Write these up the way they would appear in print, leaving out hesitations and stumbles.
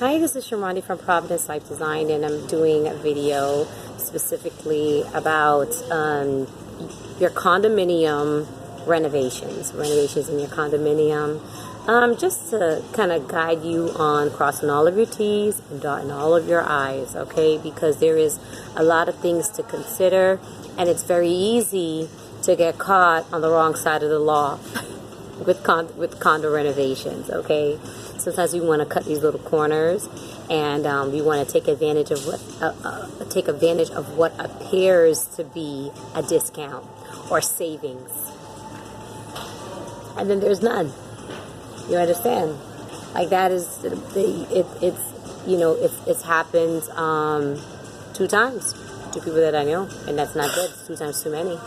Hi, this is Shamandi from Providence Life Design, and I'm doing a video specifically about your condominium renovations in your condominium, just to kind of guide you on crossing all of your T's and dotting all of your I's, okay? Because there is a lot of things to consider, and it's very easy to get caught on the wrong side of the law with condo renovations, okay? Sometimes we want to cut these little corners, and we want to take advantage of what appears to be a discount or savings, and then there's none. You understand? Like that is it's happened 2 times to people that I know, and that's not good. It's 2 times too many.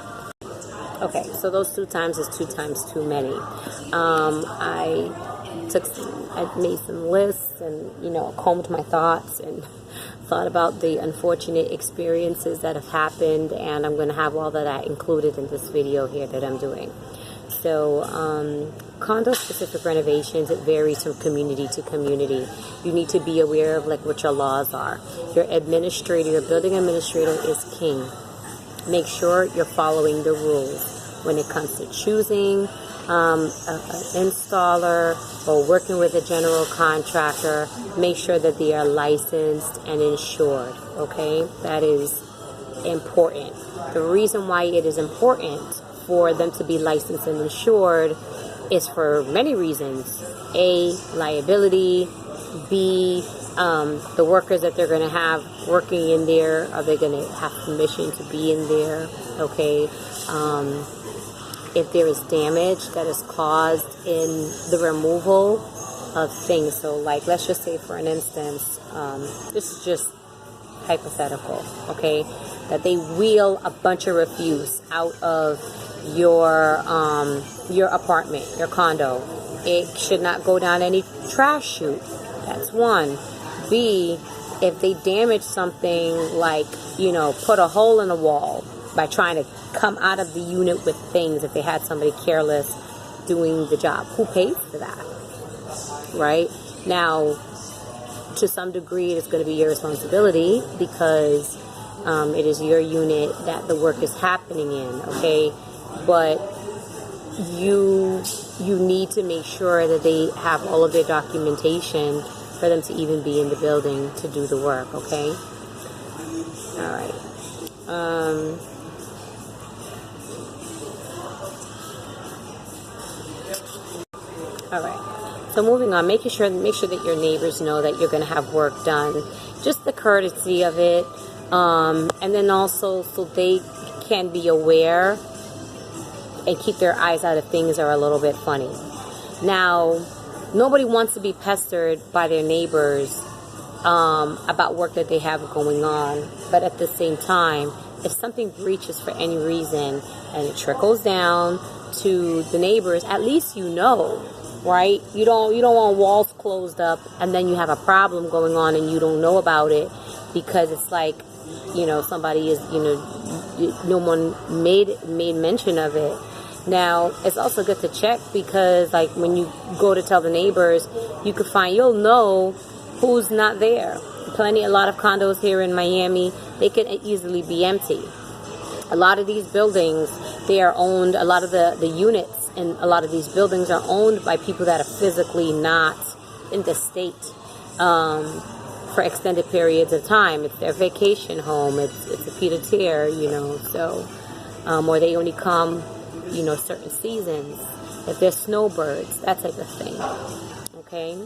Okay, so those 2 times is 2 times too many. I made some lists and, combed my thoughts and thought about the unfortunate experiences that have happened, and I'm going to have all of that included in this video here that I'm doing. So, condo-specific renovations, it varies from community to community. You need to be aware of what your laws are. Your building administrator is king. Make sure you're following the rules when it comes to choosing an installer or working with a general contractor. Make sure that they are licensed and insured, okay? That is important. The reason why it is important for them to be licensed and insured is for many reasons. A, liability. B, the workers that they're going to have working in there, are they going to have permission to be in there, okay? If there is damage that is caused in the removal of things. So let's just say, for an instance, this is just hypothetical, okay, that they wheel a bunch of refuse out of your apartment, your condo. It should not go down any trash chute. That's one. B, if they damage something put a hole in the wall by trying to come out of the unit with things, if they had somebody careless doing the job, who pays for that? Right? Now, to some degree, it's going to be your responsibility because it is your unit that the work is happening in, okay? But you need to make sure that they have all of their documentation for them to even be in the building to do the work, okay? All right. So moving on, make sure that your neighbors know that you're going to have work done. Just the courtesy of it, and then also so they can be aware and keep their eyes out of things that are a little bit funny. Now, nobody wants to be pestered by their neighbors about work that they have going on, but at the same time, if something breaches for any reason and it trickles down to the neighbors, at least you know, right? You don't want walls closed up and then you have a problem going on and you don't know about it because it's somebody is, no one made mention of it. Now, it's also good to check because, when you go to tell the neighbors, you'll know who's not there. A lot of condos here in Miami, they can easily be empty. A lot of these buildings, they are owned, a lot of the units in a lot of these buildings are owned by people that are physically not in the state for extended periods of time. It's their vacation home, it's a pied-à-terre, so, or they only come certain seasons, if there's snowbirds, that type of thing, okay?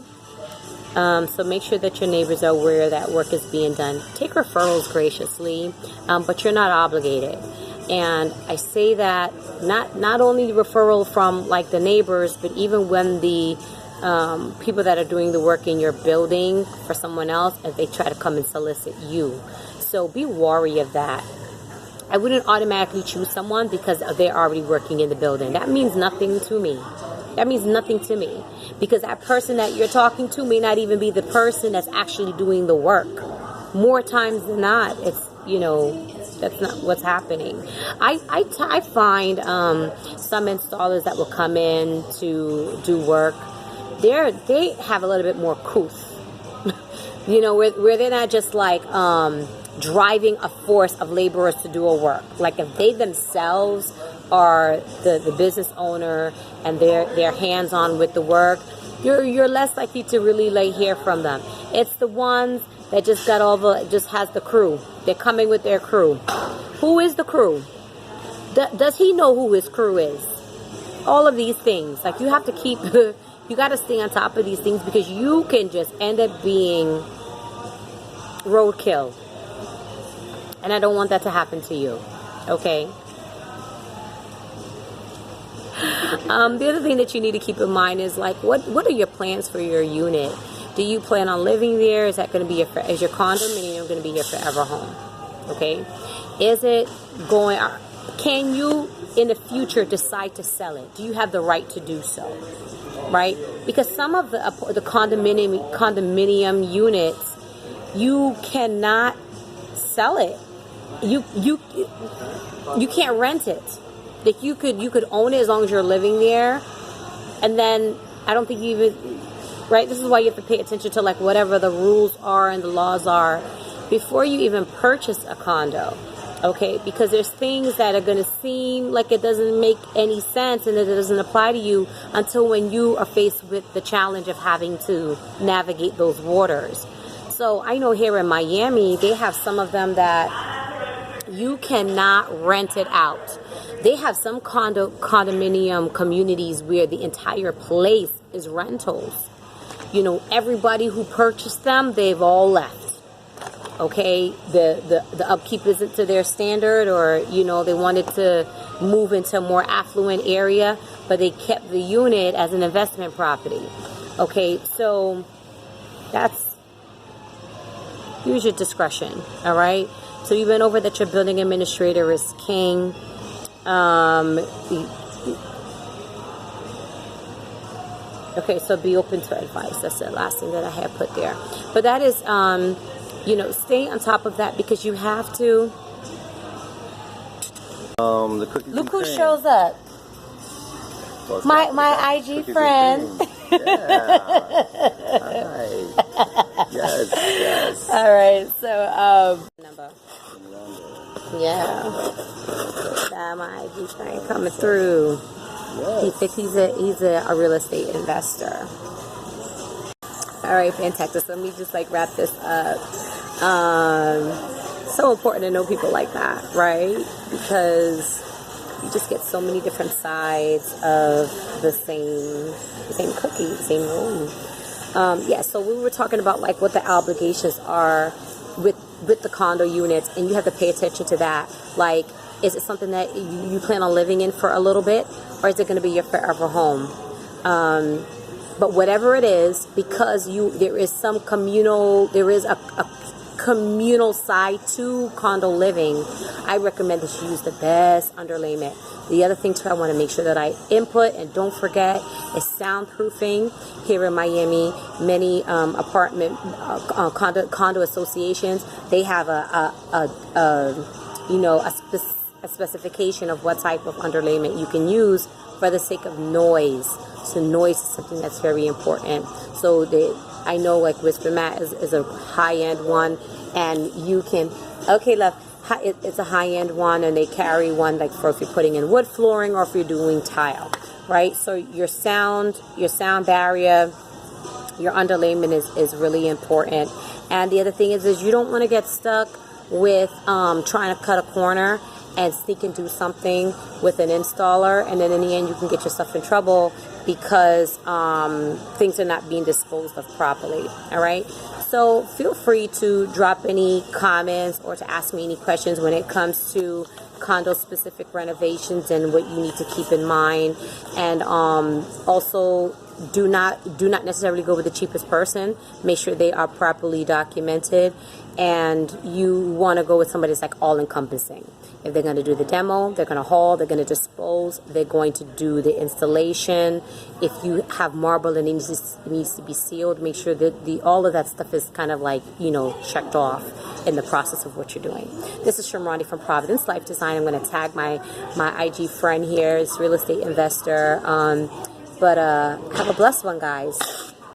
So make sure that your neighbors are aware that work is being done. Take referrals graciously, but you're not obligated. And I say that not only referral from the neighbors, but even when the people that are doing the work in your building for someone else, if they try to come and solicit you. So be wary of that. I wouldn't automatically choose someone because they're already working in the building. That means nothing to me. Because that person that you're talking to may not even be the person that's actually doing the work. More times than not, it's, that's not what's happening. I find some installers that will come in to do work, they have a little bit more couth. You know, where they're not just like driving a force of laborers to do a work. Like if they themselves are the business owner and they're hands-on with the work, you're less likely to really like hear from them. It's the ones that just has the crew. They're coming with their crew. Who is the crew? Does he know who his crew is? All of these things. Like you have to keep, you got to stay on top of these things because you can just end up being roadkill. And I don't want that to happen to you. Okay? The other thing that you need to keep in mind is like, what are your plans for your unit? Do you plan on living there? Is that going to be is your condominium going to be your forever home? Okay? Is it going, can you in the future decide to sell it? Do you have the right to do so? Right? Because some of the condominium units, you cannot sell it. You can't rent it. Like you could own it as long as you're living there, and then I don't think you even, right? This is why you have to pay attention to like whatever the rules are and the laws are before you even purchase a condo. Okay, because there's things that are going to seem like it doesn't make any sense and that it doesn't apply to you until when you are faced with the challenge of having to navigate those waters. So I know here in Miami, they have some of them that you cannot rent it out. They have some condominium communities where the entire place is rentals. You know, everybody who purchased them, they've all left. Okay, the upkeep isn't to their standard, or you know, they wanted to move into a more affluent area, but they kept the unit as an investment property. Okay, so that's, use your discretion. All right, so you went over that your building administrator is king. Okay, so be open to advice. That's the last thing that I had put there, but that is you know, stay on top of that because you have to. The cookies. Look who shows up. Well, my IG friend. Yeah. Alright. Yes. All right. So number. Yeah. My IG friend coming through. Yes. He thinks he's a real estate investor. All right, fantastic. So let me just like wrap this up. So important to know people like that, right? Because you just get so many different sides of the same cookie, same room. Yeah, so we were talking about like what the obligations are with the condo units, and you have to pay attention to that. Like, is it something that you plan on living in for a little bit, or is it going to be your forever home? But whatever it is, because there is a communal side to condo living, I recommend that you use the best underlayment. The other thing too I want to make sure that I input and don't forget is soundproofing. Here in Miami, many apartment condo associations, they have a specification of what type of underlayment you can use for the sake of noise. So noise is something that's very important. So I know like Whisper Mat is a high-end one, and you can, okay love, it's a high-end one, and they carry one like for if you're putting in wood flooring or if you're doing tile, right? So your sound barrier, your underlayment is really important. And the other thing is you don't want to get stuck with trying to cut a corner and sneak and do something with an installer, and then in the end you can get yourself in trouble because things are not being disposed of properly. All right, so feel free to drop any comments or to ask me any questions when it comes to condo specific renovations and what you need to keep in mind. And also do not necessarily go with the cheapest person. Make sure they are properly documented, and you want to go with somebody that's like all encompassing. If they're going to do the demo, they're going to haul, they're going to dispose, they're going to do the installation. If you have marble and it needs to be sealed, make sure that all of that stuff is kind of like, you know, checked off in the process of what you're doing. This is Shamrani from Providence Life Design. I'm going to tag my IG friend here, is real estate investor. But have a blessed one, guys.